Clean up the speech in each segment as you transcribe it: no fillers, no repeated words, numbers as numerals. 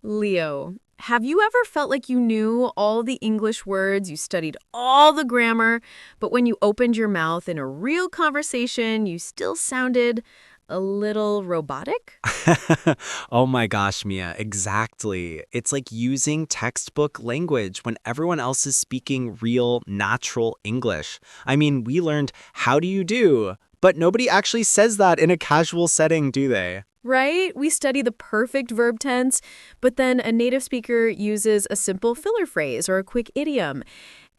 Leo, have you ever felt like you knew all the English words, you studied all the grammar, but when you opened your mouth in a real conversation, you still sounded a little robotic? Oh my gosh, Mia, exactly. It's like using textbook language when everyone else is speaking real, natural English. I mean, we learned, how do you do? But nobody actually says that in a casual setting, do they? Right? We study the perfect verb tense, but then a native speaker uses a simple filler phrase or a quick idiom,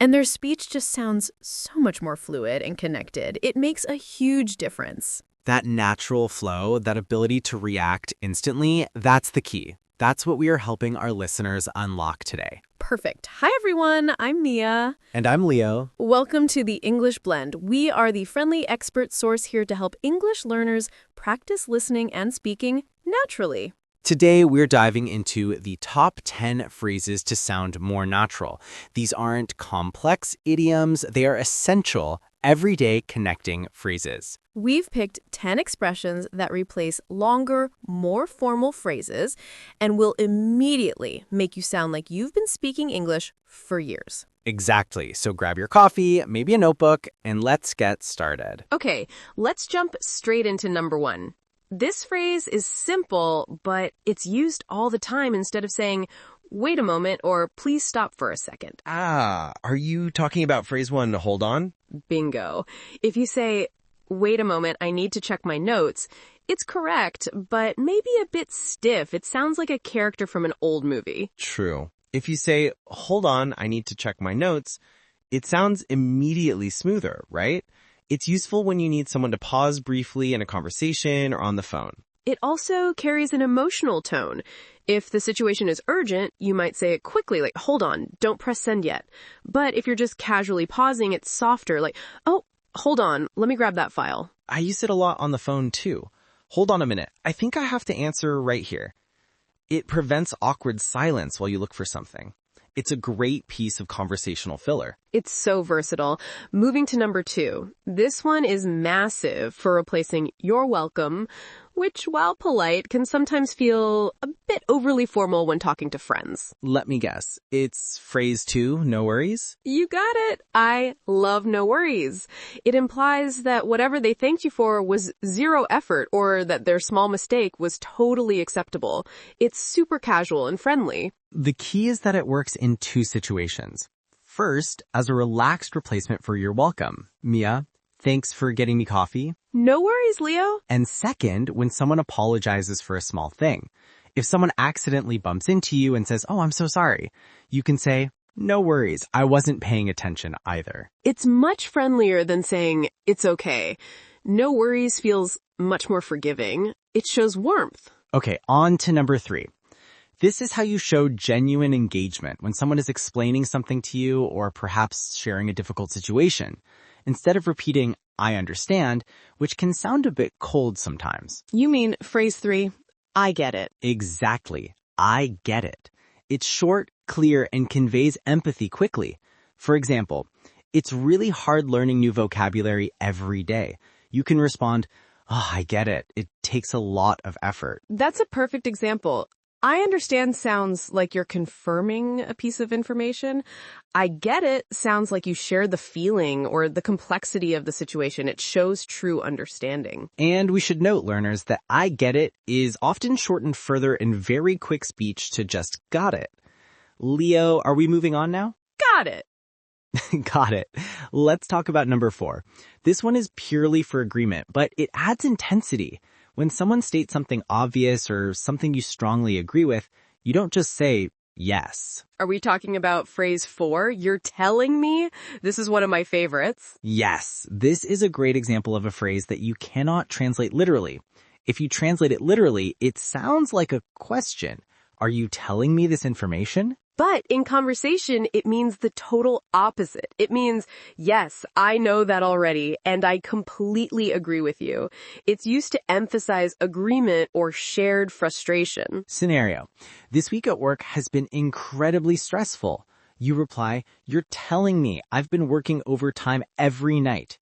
and their speech just sounds so much more fluid and connected. It makes a huge difference. That natural flow, that ability to react instantly, that's the key. That's what we are helping our listeners unlock today. Perfect. Hi, everyone. I'm Mia. And I'm Leo. Welcome to the English Blend. We are the friendly expert source here to help English learners practice listening and speaking naturally. Today, we're diving into the top 10 phrases to sound more natural. These aren't complex idioms, they are essential, everyday connecting phrases. We've picked 10 expressions that replace longer, more formal phrases and will immediately make you sound like you've been speaking English for years. Exactly. So grab your coffee, maybe a notebook, and let's get started. Okay, let's jump straight into number one. This phrase is simple, but it's used all the time instead of saying, wait a moment, or please stop for a second. Are you talking about phrase one, hold on? Bingo. If you say, wait a moment, I need to check my notes, it's correct, but maybe a bit stiff. It sounds like a character from an old movie. True. If you say, hold on, I need to check my notes, it sounds immediately smoother, right? It's useful when you need someone to pause briefly in a conversation or on the phone. It also carries an emotional tone. If the situation is urgent, you might say it quickly, like, hold on, don't press send yet. But if you're just casually pausing, it's softer, like, oh, hold on, let me grab that file. I use it a lot on the phone too. Hold on a minute. I think I have to answer right here. It prevents awkward silence while you look for something. It's a great piece of conversational filler. It's so versatile. Moving to number two. This one is massive for replacing you're welcome, which, while polite, can sometimes feel a bit overly formal when talking to friends. Let me guess. It's phrase two, no worries? You got it. I love no worries. It implies that whatever they thanked you for was zero effort or that their small mistake was totally acceptable. It's super casual and friendly. The key is that it works in two situations. First, as a relaxed replacement for you're welcome. Mia, thanks for getting me coffee. No worries, Leo. And second, when someone apologizes for a small thing. If someone accidentally bumps into you and says, oh, I'm so sorry, you can say, no worries, I wasn't paying attention either. It's much friendlier than saying, it's okay. No worries feels much more forgiving. It shows warmth. Okay, on to number three. This is how you show genuine engagement when someone is explaining something to you or perhaps sharing a difficult situation. Instead of repeating, I understand, which can sound a bit cold sometimes. You mean phrase three, I get it. Exactly. I get it. It's short, clear, and conveys empathy quickly. For example, it's really hard learning new vocabulary every day. You can respond, oh, I get it. It takes a lot of effort. That's a perfect example. I understand sounds like you're confirming a piece of information. I get it sounds like you share the feeling or the complexity of the situation. It shows true understanding. And we should note, learners, that I get it is often shortened further in very quick speech to just got it. Leo, are we moving on now? Got it. Got it. Let's talk about number four. This one is purely for agreement, but it adds intensity. When someone states something obvious or something you strongly agree with, you don't just say, yes. Are we talking about phrase four? You're telling me? This is one of my favorites. Yes, this is a great example of a phrase that you cannot translate literally. If you translate it literally, it sounds like a question. Are you telling me this information? But in conversation, it means the total opposite. It means, yes, I know that already, and I completely agree with you. It's used to emphasize agreement or shared frustration. Scenario. This week at work has been incredibly stressful. You reply, you're telling me I've been working overtime every night.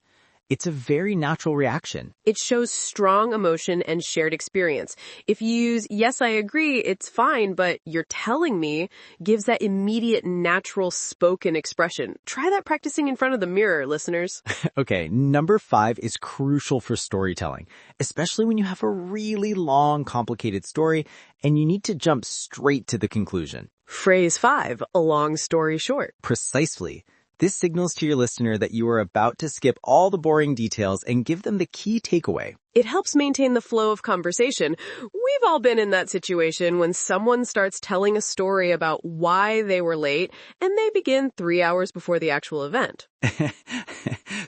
It's a very natural reaction. It shows strong emotion and shared experience. If you use, yes, I agree, it's fine, but you're telling me, gives that immediate natural spoken expression. Try that practicing in front of the mirror, listeners. Okay, number 5 is crucial for storytelling, especially when you have a really long, complicated story and you need to jump straight to the conclusion. Phrase 5, a long story short. Precisely. This signals to your listener that you are about to skip all the boring details and give them the key takeaway. It helps maintain the flow of conversation. We've all been in that situation when someone starts telling a story about why they were late and they begin 3 hours before the actual event.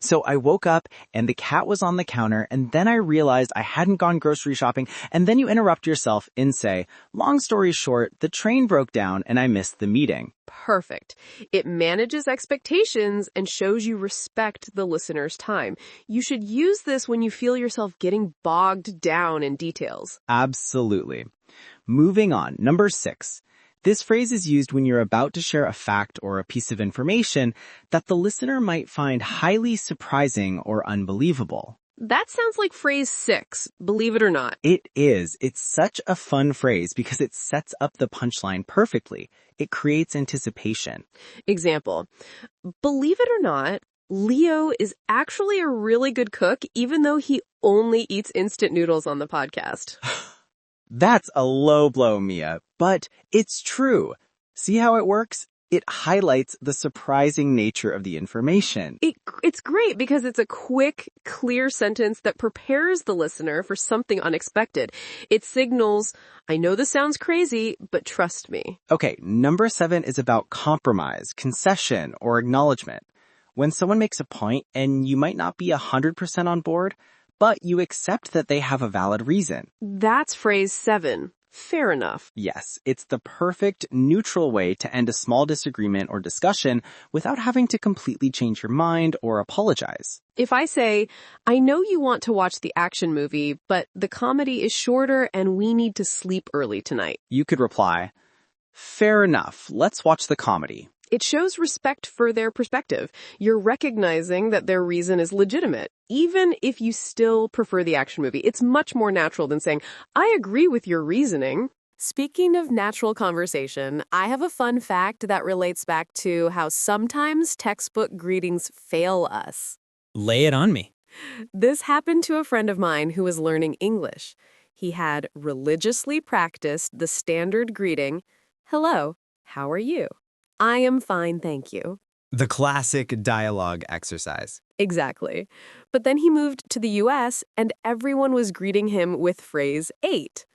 So I woke up and the cat was on the counter and then I realized I hadn't gone grocery shopping, and then you interrupt yourself and say, long story short, the train broke down and I missed the meeting. Perfect. It manages expectations and shows you respect the listener's time. You should use this when you feel yourself getting bogged down in details. Absolutely. Moving on, number 6. This phrase is used when you're about to share a fact or a piece of information that the listener might find highly surprising or unbelievable. That sounds like phrase 6, believe it or not. It is. It's such a fun phrase because it sets up the punchline perfectly. It creates anticipation. Example, believe it or not, Leo is actually a really good cook even though he only eats instant noodles on the podcast. That's a low blow, Mia, but it's true. See how it works? It highlights the surprising nature of the information. It's great because it's a quick, clear sentence that prepares the listener for something unexpected. It signals, I know this sounds crazy, but trust me. Okay, number 7 is about compromise, concession, or acknowledgement. When someone makes a point and you might not be 100% on board, but you accept that they have a valid reason. That's phrase 7. Fair enough. Yes, it's the perfect, neutral way to end a small disagreement or discussion without having to completely change your mind or apologize. If I say, I know you want to watch the action movie, but the comedy is shorter and we need to sleep early tonight. You could reply, fair enough, let's watch the comedy. It shows respect for their perspective. You're recognizing that their reason is legitimate, even if you still prefer the action movie. It's much more natural than saying, I agree with your reasoning. Speaking of natural conversation, I have a fun fact that relates back to how sometimes textbook greetings fail us. Lay it on me. This happened to a friend of mine who was learning English. He had religiously practiced the standard greeting, hello, how are you? I am fine, thank you. The classic dialogue exercise. Exactly. But then he moved to the US and everyone was greeting him with phrase 8.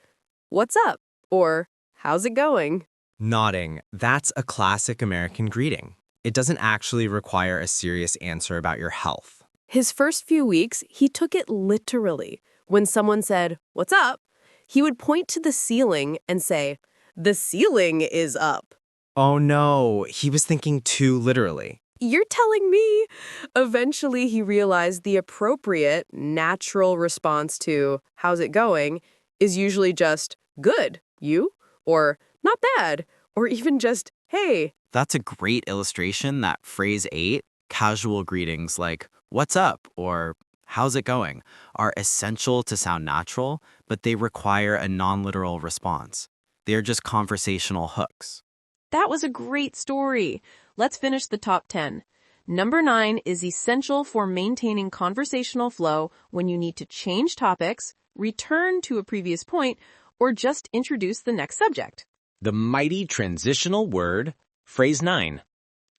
What's up? Or how's it going? Nodding. That's a classic American greeting. It doesn't actually require a serious answer about your health. His first few weeks, he took it literally. When someone said, what's up? He would point to the ceiling and say, the ceiling is up. Oh no, he was thinking too literally. You're telling me? Eventually, he realized the appropriate, natural response to, how's it going, is usually just, good, you? Or, not bad, or even just, hey. That's a great illustration that phrase 8, casual greetings like, what's up, or how's it going, are essential to sound natural, but they require a non-literal response. They're just conversational hooks. That was a great story. Let's finish the top 10. Number 9 is essential for maintaining conversational flow when you need to change topics, return to a previous point, or just introduce the next subject. The mighty transitional word, phrase 9.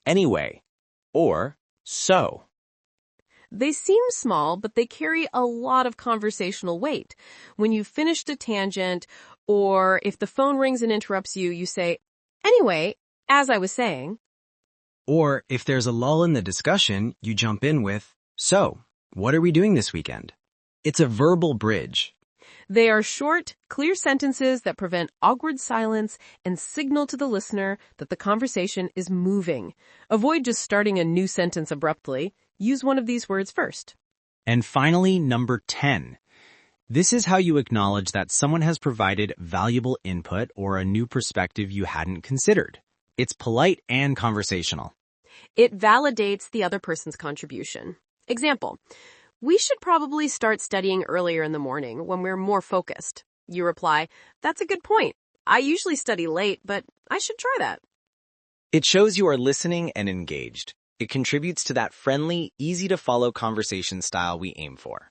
Anyway, or so. They seem small, but they carry a lot of conversational weight. When you've finished a tangent, or if the phone rings and interrupts you, you say, anyway, as I was saying. Or if there's a lull in the discussion, you jump in with, so, what are we doing this weekend? It's a verbal bridge. They are short, clear sentences that prevent awkward silence and signal to the listener that the conversation is moving. Avoid just starting a new sentence abruptly. Use one of these words first. And finally, number 10. This is how you acknowledge that someone has provided valuable input or a new perspective you hadn't considered. It's polite and conversational. It validates the other person's contribution. Example, We should probably start studying earlier in the morning when we're more focused. You reply, that's a good point. I usually study late, but I should try that. It shows you are listening and engaged. It contributes to that friendly, easy-to-follow conversation style we aim for.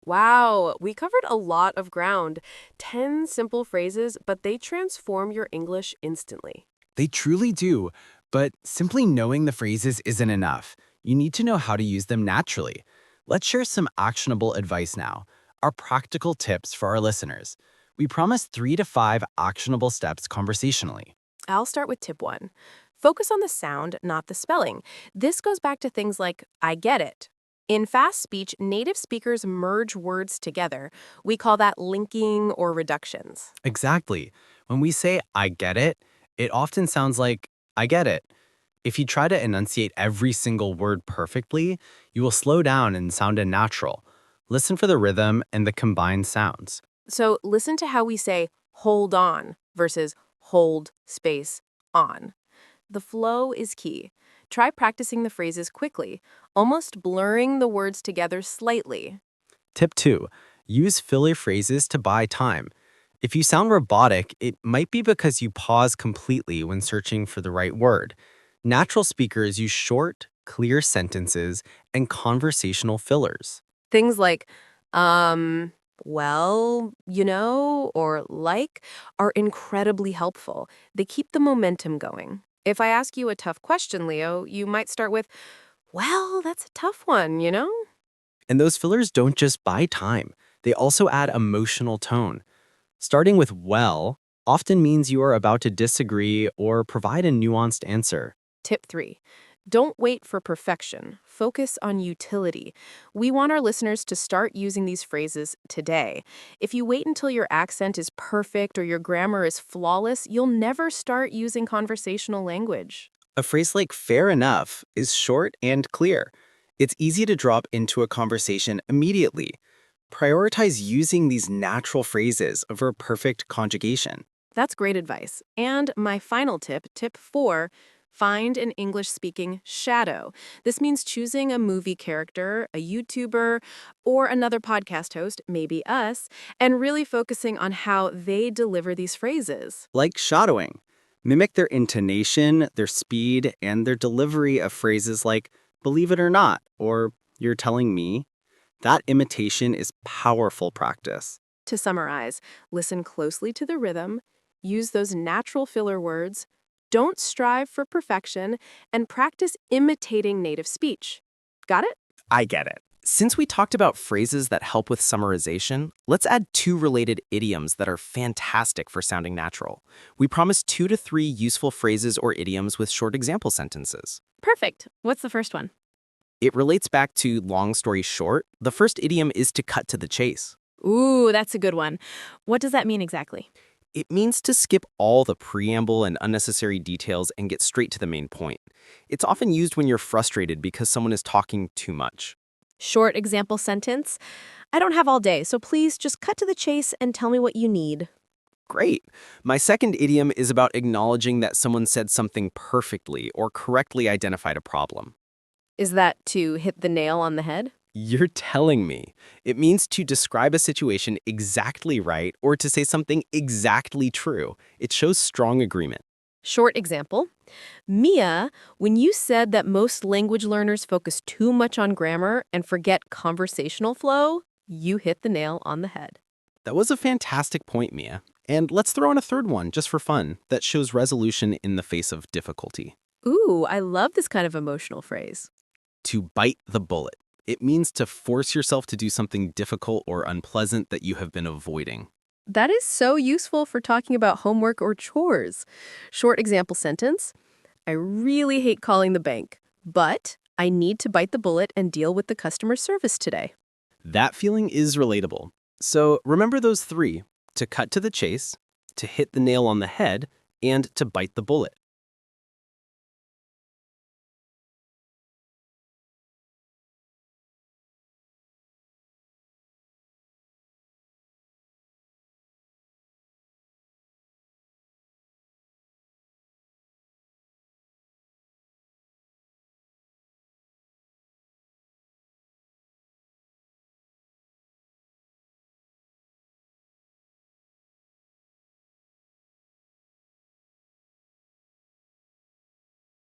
Wow, we covered a lot of ground. 10 simple phrases, but they transform your English instantly. They truly do, but simply knowing the phrases isn't enough. You need to know how to use them naturally. Let's share some actionable advice now, our practical tips for our listeners. We promise 3 to 5 actionable steps conversationally. I'll start with tip 1. Focus on the sound, not the spelling. This goes back to things like, I get it. In fast speech, native speakers merge words together. We call that linking or reductions. Exactly. When we say, I get it often sounds like, I get it. If you try to enunciate every single word perfectly, you will slow down and sound unnatural. Listen for the rhythm and the combined sounds. So listen to how we say hold on versus hold space on. The flow is key. Try practicing the phrases quickly, almost blurring the words together slightly. Tip 2. Use filler phrases to buy time. If you sound robotic, it might be because you pause completely when searching for the right word. Natural speakers use short, clear sentences and conversational fillers. Things like, well, or like are incredibly helpful. They keep the momentum going. If I ask you a tough question, Leo, you might start with, well, that's a tough one? And those fillers don't just buy time, they also add emotional tone. Starting with well often means you are about to disagree or provide a nuanced answer. Tip 3. Don't wait for perfection. Focus on utility. We want our listeners to start using these phrases today. If you wait until your accent is perfect or your grammar is flawless, you'll never start using conversational language. A phrase like fair enough is short and clear. It's easy to drop into a conversation immediately. Prioritize using these natural phrases over perfect conjugation. That's great advice. And my final tip, tip 4, find an English-speaking shadow. This means choosing a movie character, a YouTuber, or another podcast host, maybe us, and really focusing on how they deliver these phrases. Like shadowing, mimic their intonation, their speed, and their delivery of phrases like, believe it or not, or you're telling me. That imitation is powerful practice. To summarize, listen closely to the rhythm, use those natural filler words, don't strive for perfection, and practice imitating native speech. Got it? I get it. Since we talked about phrases that help with summarization, let's add 2 related idioms that are fantastic for sounding natural. We promise 2 to 3 useful phrases or idioms with short example sentences. Perfect. What's the first one? It relates back to long story short. The first idiom is to cut to the chase. Ooh, that's a good one. What does that mean exactly? It means to skip all the preamble and unnecessary details and get straight to the main point. It's often used when you're frustrated because someone is talking too much. Short example sentence. I don't have all day, so please just cut to the chase and tell me what you need. Great. My second idiom is about acknowledging that someone said something perfectly or correctly identified a problem. Is that to hit the nail on the head? You're telling me. It means to describe a situation exactly right or to say something exactly true. It shows strong agreement. Short example. Mia, when you said that most language learners focus too much on grammar and forget conversational flow, you hit the nail on the head. That was a fantastic point, Mia. And let's throw in a third one, just for fun, that shows resolution in the face of difficulty. Ooh, I love this kind of emotional phrase. To bite the bullet. It means to force yourself to do something difficult or unpleasant that you have been avoiding. That is so useful for talking about homework or chores. Short example sentence. I really hate calling the bank, but I need to bite the bullet and deal with the customer service today. That feeling is relatable. So remember those 3, to cut to the chase, to hit the nail on the head, and to bite the bullet.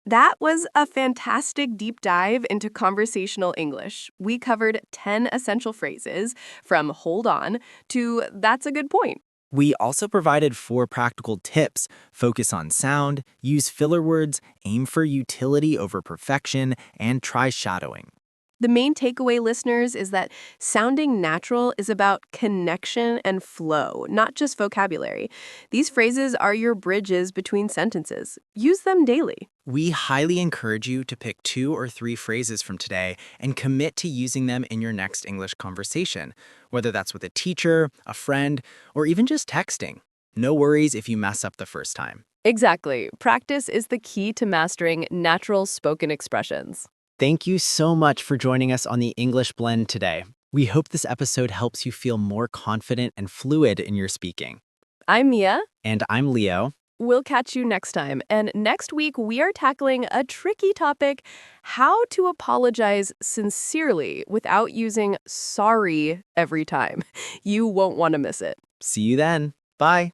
That was a fantastic deep dive into conversational English. We covered 10 essential phrases, from hold on to that's a good point. We also provided 4 practical tips: focus on sound, use filler words, aim for utility over perfection, and try shadowing. The main takeaway, listeners, is that sounding natural is about connection and flow, not just vocabulary. These phrases are your bridges between sentences. Use them daily. We highly encourage you to pick 2 or 3 phrases from today and commit to using them in your next English conversation, whether that's with a teacher, a friend, or even just texting. No worries if you mess up the first time. Exactly. Practice is the key to mastering natural spoken expressions. Thank you so much for joining us on the English Blend today. We hope this episode helps you feel more confident and fluid in your speaking. I'm Mia. And I'm Leo. We'll catch you next time. And next week, we are tackling a tricky topic: how to apologize sincerely without using sorry every time. You won't want to miss it. See you then. Bye.